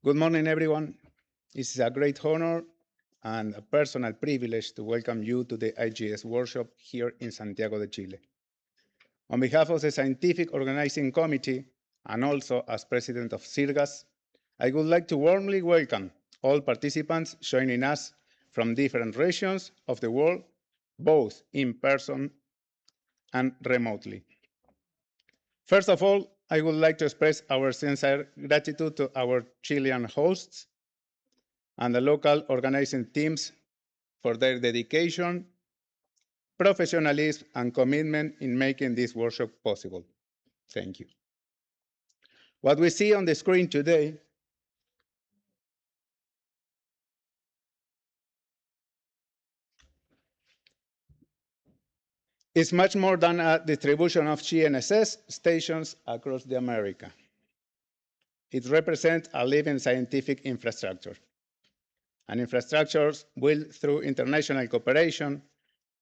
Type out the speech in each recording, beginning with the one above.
Good morning, everyone. It is a great honor and a personal privilege to welcome you to the IGS workshop here in Santiago de Chile. On behalf of the Scientific Organizing Committee and also as President of CIRGAS, I would like to warmly welcome all participants joining us from different regions of the world, both in person and remotely. First of all, I would like to express our sincere gratitude to our Chilean hosts and the local organizing teams for their dedication, professionalism, and commitment in making this workshop possible. Thank you. What we see on the screen today is much more than a distribution of GNSS stations across the America. It represents a living scientific infrastructure, an infrastructure built through international cooperation,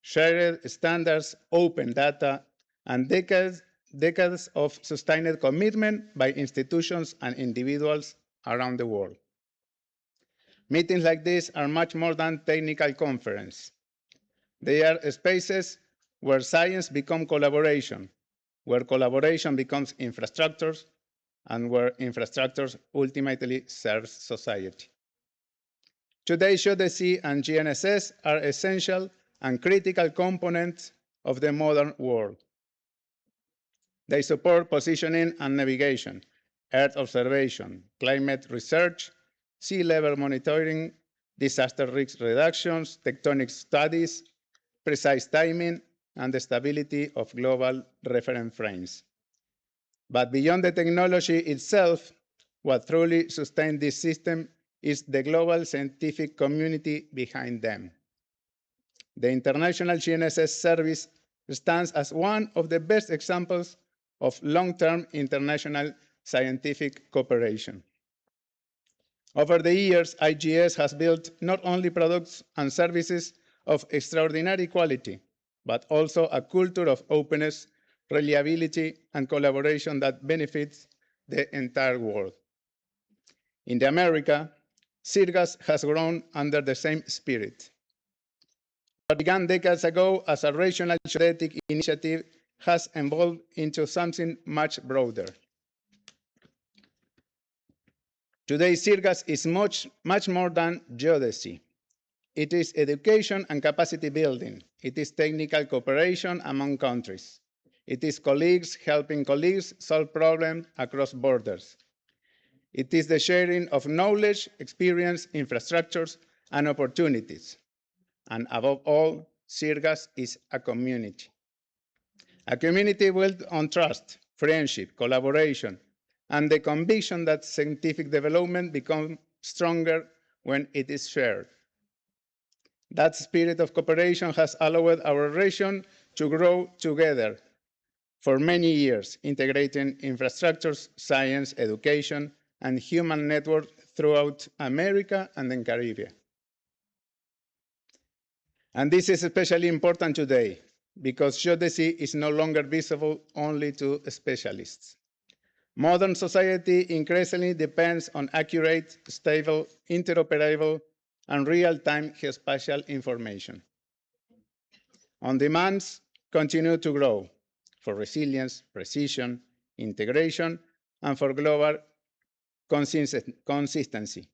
shared standards, open data, and decades of sustained commitment by institutions and individuals around the world. Meetings like this are much more than technical conferences. They are spaces where science becomes collaboration, where collaboration becomes infrastructures, and where infrastructures ultimately serve society. Today, geodesy and GNSS are essential and critical components of the modern world. They support positioning and navigation, Earth observation, climate research, sea level monitoring, disaster risk reductions, tectonic studies, precise timing, and the stability of global reference frames. But beyond the technology itself, what truly sustains this system is the global scientific community behind them. The International GNSS Service stands as one of the best examples of long-term international scientific cooperation. Over the years, IGS has built not only products and services of extraordinary quality, but also a culture of openness, reliability, and collaboration that benefits the entire world. In the America, CIRGAS has grown under the same spirit. What began decades ago as a regional geodetic initiative has evolved into something much broader. Today, CIRGAS is much more than geodesy. It is education and capacity building. It is technical cooperation among countries. It is colleagues helping colleagues solve problems across borders. It is the sharing of knowledge, experience, infrastructures, and opportunities. And above all, CIRGAS is a community. A community built on trust, friendship, collaboration, and the conviction that scientific development becomes stronger when it is shared. That spirit of cooperation has allowed our region to grow together for many years, integrating infrastructures, science, education, and human networks throughout America and the Caribbean. And this is especially important today because geodesy is no longer visible only to specialists. Modern society increasingly depends on accurate, stable, interoperable, and real-time geospatial information. On-demands continue to grow for resilience, precision, integration, and for global consistency.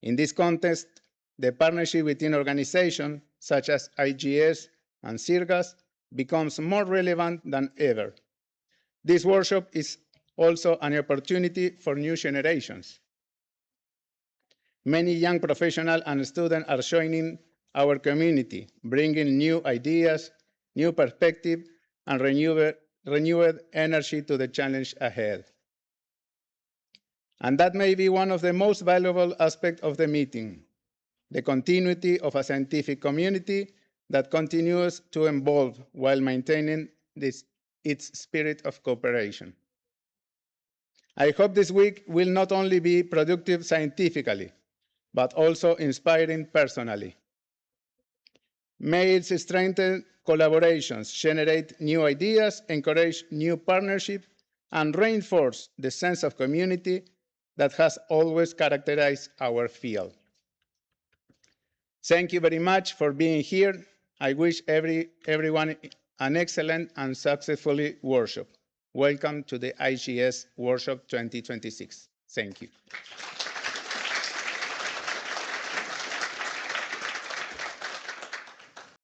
In this context, the partnership within organizations such as IGS and CIRGAS becomes more relevant than ever. This workshop is also an opportunity for new generations. Many young professionals and students are joining our community, bringing new ideas, new perspectives, and renewed energy to the challenge ahead. And that may be one of the most valuable aspects of the meeting, the continuity of a scientific community that continues to evolve while maintaining its spirit of cooperation. I hope this week will not only be productive scientifically, but also inspiring personally. May it strengthen collaborations, generate new ideas, encourage new partnerships, and reinforce the sense of community that has always characterized our field. Thank you very much for being here. I wish everyone an excellent and successful workshop. Welcome to the IGS Workshop 2026. Thank you.